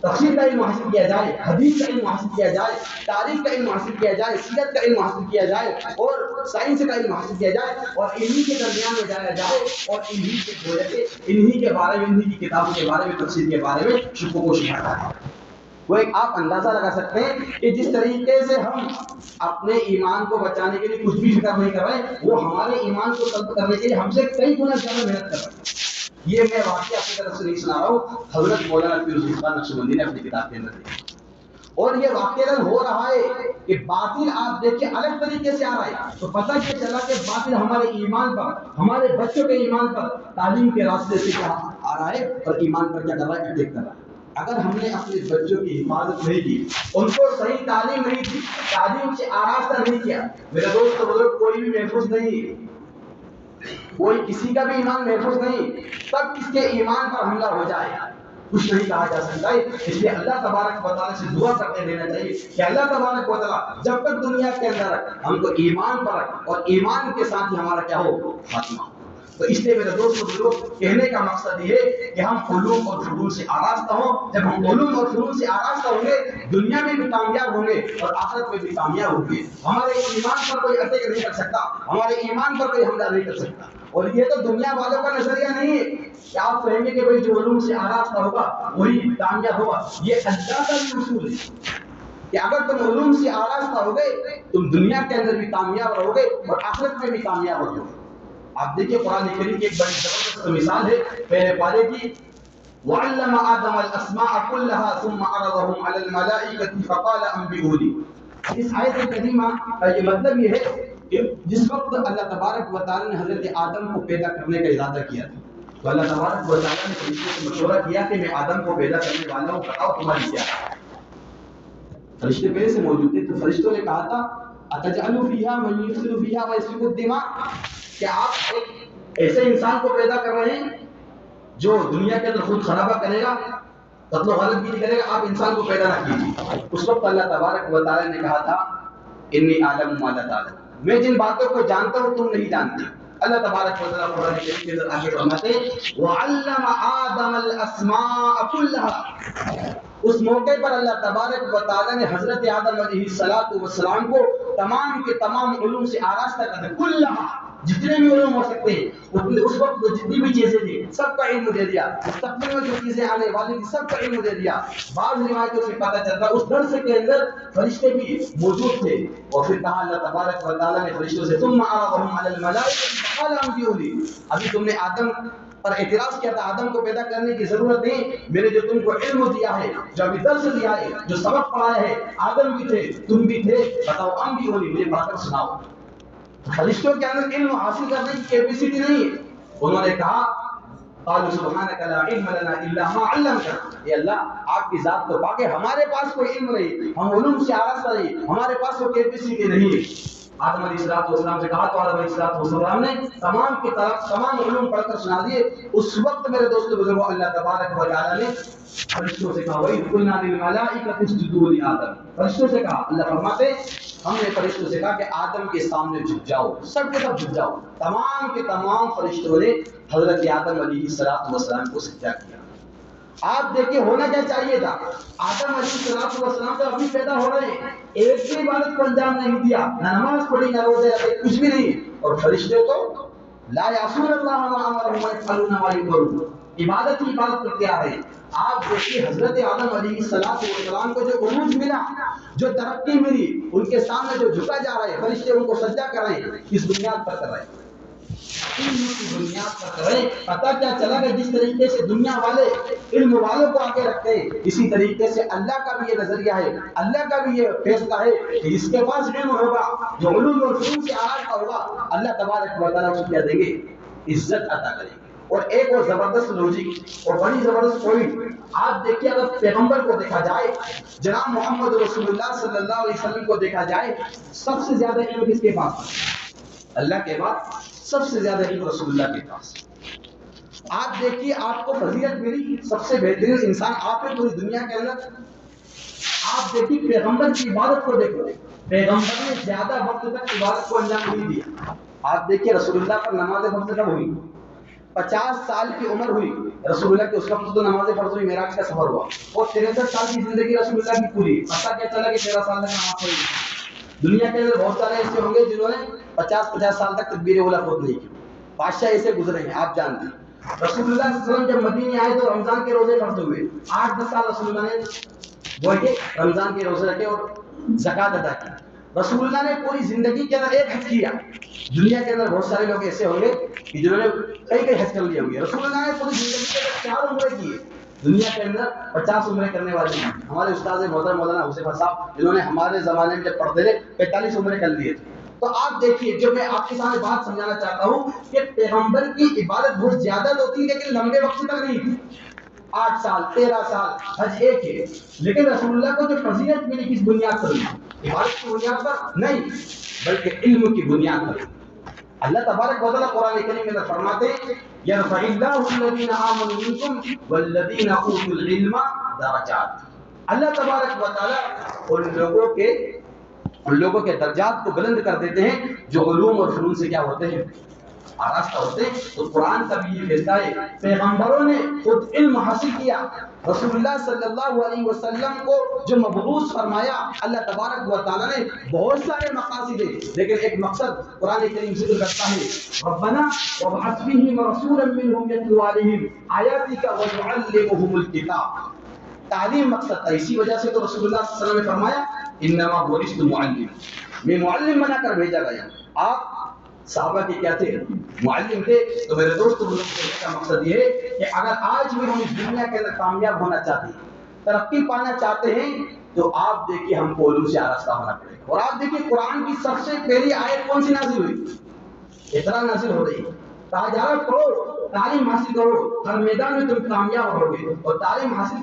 تفسیر کا علم حاصل کیا جائے، حدیث کا علم حاصل کیا جائے، تاریخ کا علم حاصل کیا جائے، سیرت کا علم حاصل کیا جائے اور سائنس کا علم حاصل کیا جائے اور انہی کے درمیان میں جایا جائے اور انہی کے بارے میں، انہی کی کتابوں کے بارے میں، تفسیر کے بارے میں شکوک و شبہات ہے۔ وہ ایک آپ اندازہ لگا سکتے ہیں کہ جس طریقے سے ہم اپنے ایمان کو بچانے کے لیے کچھ بھی فکر نہیں کر رہے، وہ ہمارے ایمان کو طلب کرنے کے لیے ہم سے کئی گنا زیادہ محنت کر رہے ہیں۔ یہ میں واقعہ اپنی طرف سے نہیں سنا رہا ہوں، حضرت مولانا پیر ذوالفقار نقشبندی نے اپنی کتاب کے اندر لکھا، اور یہ واقعہ ہو رہا ہے کہ باطل آپ دیکھیں الگ طریقے سے آ رہا ہے، تو پتہ یہ چلا کہ باطل ہمارے ایمان پر، ہمارے بچوں کے ایمان پر تعلیم کے راستے سے کیا آ رہا ہے اور ایمان پر کیا کر رہا ہے، اٹیک کر رہا ہے۔ اگر ہم نے اپنے بچوں کی حفاظت نہیں کی، ان کو صحیح تعلیم نہیں دی، تعلیم سے آراستہ نہیں کیا، میرے دوست و بزرگ کوئی بھی محفوظ نہیں، کوئی کسی کا بھی ایمان محفوظ نہیں، تب کس کے ایمان پر حملہ ہو جائے کچھ نہیں کہا جا سکتا ہے۔ اس لیے اللہ تبارک و تعالیٰ سے دعا کرتے رہنا چاہیے کہ اللہ تبارک و تعالیٰ جب تک دنیا کے اندر ہم کو ایمان پر رکھ اور ایمان کے ساتھ ہی ہمارا کیا ہو، خاتمہ۔ تو اس لیے میرے دوست و بزرگ کہنے کا مقصد یہ ہے کہ ہم علوم اور فنون سے آراستہ ہوں۔ جب ہم علوم اور فنون سے آراستہ ہوں گے، دنیا میں بھی کامیاب ہوں گے اور آخرت میں بھی کامیاب ہوں گے۔ ہمارے ایمان پر کوئی اٹیک نہیں کر سکتا، ہمارے ایمان پر کوئی حملہ نہیں کر سکتا۔ اور یہ تو دنیا والوں کا نظریہ نہیں ہے کہ آپ کہیں گے کہ بھائی جو علوم سے آراستہ ہوگا وہی کامیاب ہوگا، یہ اللہ کا بھی اصول ہے۔ کہ اگر تم علوم سے آراستہ ہو گئے تم دنیا کے اندر بھی کامیاب رہو گے اور آخرت میں بھی کامیاب رہو گے۔ آپ دیکھیے قرآن کریم کی ایک بڑی زبردست مثال ہے پہلے پارے کی، وَعَلَّمَ آدَمَ الْأَسْمَاءَ كُلَّهَا ثُمَّ عَرَضَهُمْ عَلَى الْمَلَائِكَةِ فَقَالَ أَنبِئُونِي۔ اس آیت کریمہ کا یہ مطلب یہ ہے کہ جس وقت اللہ تبارک و تعالیٰ نے حضرت آدم کو پیدا کرنے کا ارادہ کیا تھا تو اللہ تبارک و تعالیٰ نے فرشتوں سے مشورہ کیا کہ میں آدم کو پیدا کرنے والا ہوں، بتاؤ تمہاری کیا ہے۔ فرشتے پہلے سے موجود تھے تو فرشتوں نے کہا تھا أَتَجْعَلُ فِيهَا مَن يُفْسِدُ فِيهَا وَيَسْفِكُ الدِّمَاءَ، کہ آپ ایک ایسے انسان کو پیدا کر رہے ہیں جو دنیا کے اندر خود خرابہ کرے گا، قتل و غارت بھی کرے گا، آپ انسان کو پیدا نہ کیجیے۔ اس وقت اللہ تبارک و تعالیٰ نے کہا تھا انی اعلم ما لا تعلمون، میں جن باتوں کو جانتا ہوں تم نہیں جانتے۔ اللہ تبارک و تعالیٰ قرآن کریم کے اندر آگے فرماتے ہیں وَعَلَّمَ آدَمَ الْأَسْمَاءَ كُلَّهَا، اس موقع پر اللہ تبارک و تعالیٰ نے حضرت آدم علیہ السلام کو تمام کے تمام علوم سے آراستہ کر دیا، کلہا، جتنے بھی علوم ہو سکتے ہیں اس وقت جتنی بھی چیزیں تھیں سب کا علم دے دیا، مستقبل میں جو چیزیں آنے والی تھی سب کا علم دے دیا۔ بعض روایتوں سے پتہ چلتا ہے اس درس کے اندر فرشتے بھی موجود تھے، اور پھر کہا اللہ تبارک و تعالیٰ نے فرشتوں سے ثم عرضهم على الملائکۃ فقال انبئونی، ابھی تم نے آدم پر اعتراض کیا تھا آدم کو پیدا کرنے کی ضرورت نہیں، میں نے جو تم کو علم دیا ہے، جو ابھی درس دیا ہے، جو سبق پڑھایا ہے، آدم بھی تھے تم بھی تھے، بتاؤ انبئونی، مجھے پڑھ کر سناؤ۔ فرشتوں کے اندر علم حاصل کرنے کی کیپیسٹی نہیں ہے۔ انہوں نے کہا قالوا سبحانك لا علم لنا الا ما علمتنا، اے اللہ آپ کی ذات تو پاک ہے، ہمارے پاس کوئی علم نہیں، ہم علوم سے آراستہ نہیں، ہمارے پاس وہ کیپیسٹی نہیں ہے۔ آدم علیہ السلام سے کہا تو آدم علیہ السلام نے تمام کی طرف تمام علوم پڑھ کر سنا دیے۔ اس وقت میرے دوستو بزرگوں اللہ تبارک و تعالیٰ نے فرشتوں سے کہا وَإِذْ قُلْنَا لِلْمَلَائِكَةِ اسْجُدُوا لِآدَمَ، فرشتوں سے کہا، اللہ فرماتے ہم نے فرشتوں سے کہا کہ آدم کے سامنے جھک جاؤ، سب کے سب جھک جاؤ۔ تمام کے تمام فرشتوں نے حضرت آدم علیہ السلام کو سجدہ کیا۔ آپ دیکھیں ہونا کیا چاہیے تھا، آدم علیہ السلام تو ابھی پیدا ہو رہے ہیں، ایک بھی عبادت کو انجام نہیں دیا، نہ نماز پڑھی نہ روزے رکھے، کچھ بھی نہیں، اور فرشتے تو لا یعصون اللہ ما امرهم ویفعلون ما یؤمرون، عبادت ہی عبادت کرتے آ رہے ہیں۔ آپ دیکھیے حضرت آدم علیہ السلام کو جو عروج ملا، جو ترقی ملی، ان کے سامنے جو جھکا جا رہا ہے، فرشتے ان کو سجدہ کر رہے ہیں، کس بنیاد پر کر رہے ہیں؟ علم کی بنیاد پر کر رہے ہیں۔ پتہ کیا چلا کہ جس طریقے سے دنیا والے علم والوں کو آگے رکھتے ہیں، اسی طریقے سے اللہ کا بھی یہ نظریہ ہے، اللہ کا بھی یہ فیصلہ ہے کہ جس کے پاس علم ہوگا، جو علوم اور فنون سے آراستہ ہوگا، اللہ تبارک و تعالیٰ اس کو کیا دیں گے؟ عزت عطا کریں گے۔ اور ایک اور زبردست لوجک اور بڑی زبردست پوائنٹ آپ دیکھیے، اگر پیغمبر کو دیکھا جائے، جناب محمد رسول اللہ صلی اللہ علیہ وسلم کو دیکھا جائے، سب سے زیادہ علم کس کے پاس؟ اللہ کے بعد سب سے زیادہ علم رسول اللہ کے پاس۔ آپ دیکھیے آپ کو فضیلت ملی، سب سے بہترین انسان آپ ہیں پوری دنیا کے اندر۔ آپ دیکھیے پیغمبر کی عبادت کو دیکھو، پیغمبر نے زیادہ وقت تک عبادت کو انجام نہیں دیا۔ آپ دیکھیے رسول اللہ پر نماز فرض کب ہوئی؟ 50 سال کی عمر ہوئی رسول اللہ کی، اس وقت تو نماز فرض ہوئی، معراج کا سفر ہوا، اور 63 سال کی زندگی رسول اللہ کی پوری۔ پتہ کیا چلا کہ 13 سال تک نماز پڑھی؟ دنیا کے اندر بہت سارے ایسے ہوں گے جنہوں نے 50 سال تک تکبیر اولیٰ خود نہیں کی، بادشاہ ایسے گزرے ہیں آپ جانتے ہیں۔ رسول اللہ صلی اللہ علیہ وسلم جب مدینے آئے تو رمضان کے روزے فرض ہوئے، 8-10 سال رسول اللہ نے وہ کہ رمضان کے روزے رکھے اور زکوٰۃ ادا کی۔ رسول اللہ نے پوری زندگی کے اندر ایک حج کیا۔ دنیا کے اندر بہت سارے لوگ ایسے ہوں گے کہ جنہوں نے کئی حج کر لیے ہوں گے، رسول اللہ نے پوری زندگی کے اندر 4 عمرے کیے۔ دنیا کے اندر 50 عمرے کرنے والے ہیں ہمارے استاد محترم مولانا حذیفہ صاحب، جنہوں نے ہمارے زمانے میں جب پڑھتے تھے 45 عمرے کر لیے تھے۔ تو آپ دیکھیے، جو میں آپ کے سامنے بات سمجھانا چاہتا ہوں کہ پیغمبر کی عبادت بہت زیادہ تو ہوتی ہے لیکن لمبے وقت تک نہیں تھی، 8 سال 13 سال حج ایک ہے، لیکن رسول اللہ کو جو فضیلت ملی کس بنیاد پر؟ عبادت کی بنیاد پر نہیں بلکہ علم کی بنیاد پر۔ اللہ تبارک و تعالیٰ قرآن کریم میں فرماتے ہیں یرفع اللہ الذین آمنوا منکم والذین اوتوا العلم درجات، اللہ تبارک و تعالیٰ ان لوگوں کے درجات کو بلند کر دیتے ہیں جو علوم اور فنون سے کیا ہوتے ہیں، آراستہ ہوتے ہیں. تو قرآن کا بھی یہ فیصلہ ہے. پیغمبروں نے خود علم حاصل کیا. رسول اللہ صلی اللہ علیہ وسلم کو جو مبعوث فرمایا اللہ تبارک و تعالیٰ نے بہت سارے مقاصد ہیں، لیکن ایک مقصد قرآن کریم ذکر کرتا ہے، ربنا وابعث فیہم رسولا منہم یتلو علیہم آیاتک ویعلمہم الکتاب. تعلیم مقصد تھا. اسی وجہ سے تو رسول اللہ صلی اللہ علیہ وسلم نے فرمایا انما بعثت معلم، میں معلم بنا کر بھیجا گیا. آپ صحابہ کے کیا تھے؟ معلم تھے. تو میرے دوست بزرگ کہنے کا مقصد یہ ہے کہ اگر آج بھی ہم اس دنیا کے اندر کامیاب ہونا چاہتے ہیں، ترقی پانا چاہتے ہیں، تو آپ دیکھیے ہم کو علوم سے آراستہ ہونا پڑے گا. اور آپ دیکھیے قرآن کی سب سے پہلی آیت کون سی نازل ہوئی؟ اقرا نازل ہو رہی ہے. کہا جا رہا پڑھو، تعلیم حاصل کرو، ہر میدان میں تم کامیاب ہوگے. اور تعلیم حاصل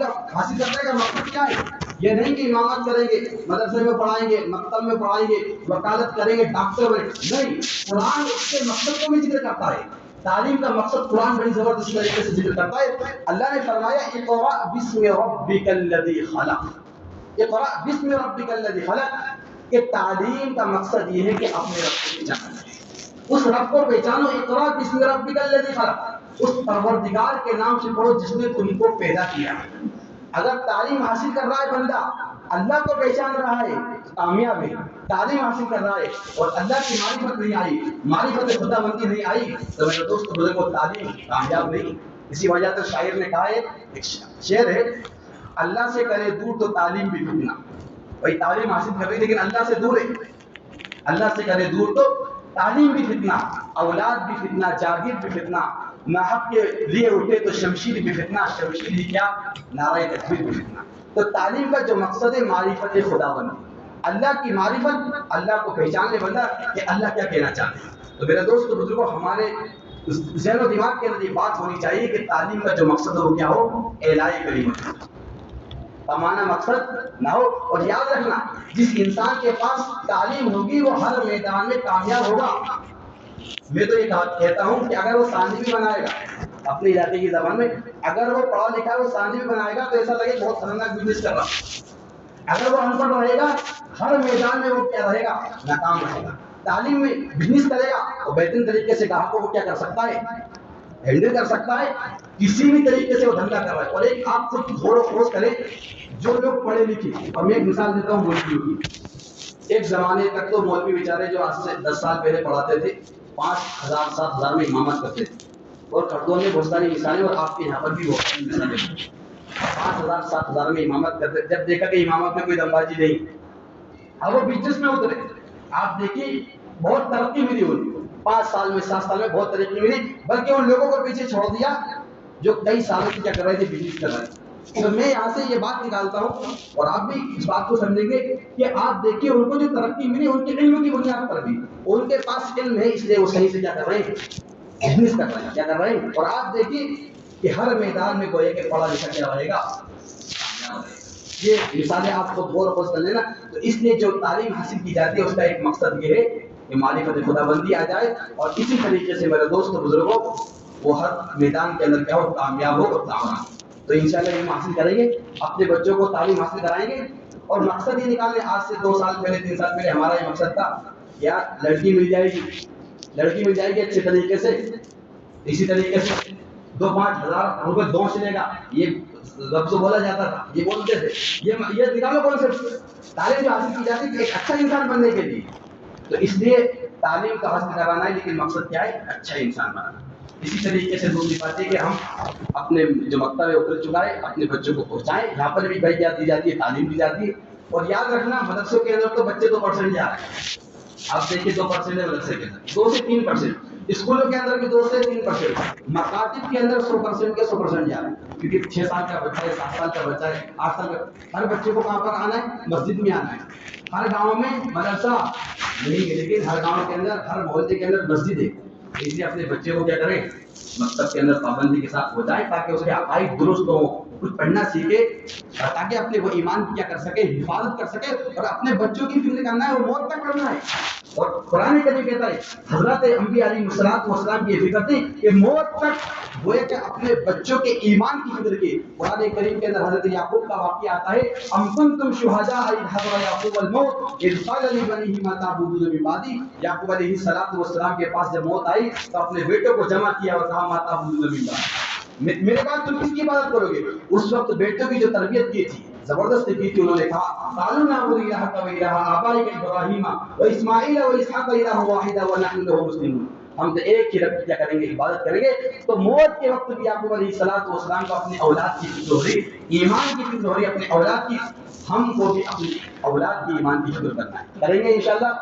کرنے کا مقصد کیا ہے؟ یہ نہیں کہ امامت کریں گے، مدرسے میں پڑھائیں گے، مکتب میں پڑھائیں گے، وکالت کریں گے، ڈاکٹر بنے. نہیں، قرآن اس کے مقصد کو بھی ذکر کرتا ہے. تعلیم کا مقصد قرآن بڑی زبردست طریقے سے ذکر کرتا ہے. اللہ نے فرمایا اقرأ بسم ربک الذی خلق. اقرأ بسم ربک الذی خلق. کہ تعلیم کا مقصد یہ ہے کہ اپنے رب کو پہچانا. اس رب کو پہچانو. اقرأ بسم ربک الذی خلق. اس پروردگار کے نام سے پڑھو جس نے تم کو پیدا کیا. اگر تعلیم حاصل کر رہا ہے بندہ، اللہ کو پہچان رہا ہے، کامیاب ہے. تعلیم حاصل کر رہا ہے اور اللہ کی معرفت نہیں آئی، معرفت خدا بندی نہیں آئی، تو میرے دوست بزرگوں تعلیم کامیاب نہیں. اسی وجہ سے شاعر نے کہا ہے، ایک شعر ہے، اللہ سے کرے دور تو تعلیم بھی فتنہ. بھائی تعلیم حاصل کر رہی لیکن اللہ سے دور ہے. اللہ سے کرے دور تو تعلیم بھی فتنہ، اولاد بھی فتنہ، جاگیر بھی فتنہ، ناحق کے لیے اٹھے تو شمشیر بھی فتنہ، شمشیر ہی کیا، نعرہ تکبیر بھی فتنہ. تو تعلیم کا جو مقصد ہے معرفت خدا بندی، اللہ کی معرفت، اللہ کو پہچان لے بندہ کہ اللہ کیا کہنا چاہتے ہیں. تو میرے دوست بزرگوں ہمارے ذہن و دماغ کے اندر یہ بات ہونی چاہیے کہ تعلیم کا جو مقصد ہو کیا ہو، اعلاء کلمت کمانا مقصد نہ ہو. اور یاد رکھنا جس انسان کے پاس تعلیم ہوگی وہ ہر میدان میں کامیاب ہوگا. میں تو یہ کہتا ہوں کہ اگر وہ سانجوی بنائے گا اپنے علاقے کی زبان میں، اگر وہ پڑھا لکھا ہے وہ سانجوی بنائے گا تو ایسا لگے بہت خطرناک بزنس کر رہا. اگر وہ ان پڑھ رہے گا ہر میدان میں وہ کیا رہے گا، ناکام رہے گا. تعلیم میں بزنس کرے گا اور بہترین طریقے سے گاہکوں کو کیا کر سکتا ہے، ہینڈل کر سکتا ہے. کسی بھی طریقے سے وہ دھندا کر رہا ہے. اور ایک آپ خود غور و خوض کریں، جو لوگ پڑھے لکھے، اور میں ایک مثال دیتا ہوں مولویوں کی. ایک زمانے تک تو مولوی بیچارے جو آج سے 10 سال پہلے پڑھاتے تھے 5,000 7,000 میں امامت کرتے تھے. اور خردون میں بہت ساری مثالیں، اور آپ کے یہاں پر بھی بہت ساری مثالیں. 5,000 7,000 میں امامت کرتے. جب دیکھا کہ امامت میں کوئی دم بازی نہیں، اب وہ بزنس میں اترے. آپ دیکھیے بہت ترقی ملی ان کو 5 سال میں 7 سال میں بہت ترقی ملی. بلکہ ان لوگوں کو پیچھے چھوڑ دیا جو کئی سالوں سے کیا کر رہے تھے، بزنس کر رہے تھے. تو میں یہاں سے یہ بات نکالتا ہوں اور آپ بھی اس بات کو سمجھیں گے کہ آپ دیکھیے ان کو جو ترقی ملی ان کے علم کی بنیاد پر بھی. ان کے پاس علم ہے اس لیے وہ صحیح سے کیا کر رہے ہیں، بزنس کر رہے ہیں، کیا کر رہے ہیں. اور آپ دیکھیے کہ ہر میدان میں گویا کہ پڑھا لکھا کیا رہے گا، کامیاب رہے گا. یہ مثالیں آپ خود غور و خوض کر لینا. تو اس لیے جو تعلیم حاصل کی جاتی ہے اس کا ایک مقصد یہ ہے کہ معرفت خدا بندی آ جائے. اور اسی طریقے سے میرے دوست بزرگوں وہ ہر میدان کے اندر کیا ہو، کامیاب ہو اور کامیاب. تو انشاءاللہ علم حاصل کریں گے، اپنے بچوں کو تعلیم حاصل کرائیں گے. اور مقصد یہ نکالیں، آج سے 2 سال پہلے 3 سال پہلے ہمارا یہ مقصد تھا یا لڑکی مل جائے گی، لڑکی مل جائے گی اچھے طریقے سے، اسی طریقے سے 2-5 ہزار روپے دو چلے گا، یہ لفظ بولا جاتا تھا، یہ بولتے تھے. یہ نکالو کون سے تعلیم جو حاصل کی جاتی ہے ایک اچھا انسان بننے کے لیے. تو اس لیے تعلیم کا حاصل کرانا ہے، لیکن مقصد کیا ہے، اچھا انسان بنانا. اسی طریقے سے دوسری بات ہے کہ ہم اپنے جو مکتب ہے اتر چکا ہے اپنے بچوں کو پہنچائیں. یہاں پر بھی بیعت دی جاتی ہے، تعلیم دی جاتی ہے. اور یاد رکھنا مدرسوں کے اندر تو بچے 2% جا رہے ہیں. آپ دیکھیے 2% ہے مدرسے کے اندر، 2 سے 3%. اسکولوں کے اندر بھی 2 سے 3%. مکاتب کے اندر 100% کے 100% جا رہے ہیں. کیونکہ 6 سال کا بچہ ہے، 7 سال کا بچہ ہے، 8 سال کا، ہر بچے کو کہاں پر آنا ہے، مسجد میں آنا ہے. ہر گاؤں میں مدرسہ نہیں ہے لیکن ہر گاؤں کے اندر، ہر محلے کے اندر مسجد ہے. اس لیے اپنے بچے کو کیا کریں، مکتب کے اندر پابندی کے ساتھ ہو جائے تاکہ اس کے عقائد درست ہوں، کچھ پڑھنا سیکھے تاکہ اپنے وہ ایمان کی کیا کر سکے، حفاظت کر سکے. اور اپنے بچوں کی فکر کرنا ہے، وہ موت تک کرنا ہے. اور قرآن کریم کہتا ہے حضرت انبیاء علیہ السلام کی یہ فکر تھی کہ موت تک گویا کہ اپنے بچوں کے ایمان کی فکر کی. قرآن کریم کے اندر حضرت یعقوب کا واقعہ آتا ہے ام کنتم شہداء اذ حضر یعقوب الموت اذ قال لبنیہ ما تعبدون من بعدی. یعقوب علیہ السلام کے پاس جب موت آئی تو اپنے بیٹوں کو جمع کیا اور کہا ما تعبدون من بعدی، میرے بعد تم کس کی عبادت کرو گے؟ اس وقت بیٹوں کی جو تربیت کی تھی زبردست کی تھی، انہوں نے کہا قالوا نعبد الہک و الہ آبائک ابراہیم و اسماعیل و اسحاق الہ واحدا ونحن له مسلمون. ہم تو ایک ہی رب کی کیا کریں گے، عبادت کریں گے. تو موت کے وقت بھی یعقوب علیہ السلام کو اپنے اولاد کی فکر ہو رہی، ایمان کی فکر ہو رہی اپنے اولاد کی. ہم کو بھی اپنی اولاد کی ایمان کی فکر کرنا ہے، کریں گے انشاءاللہ.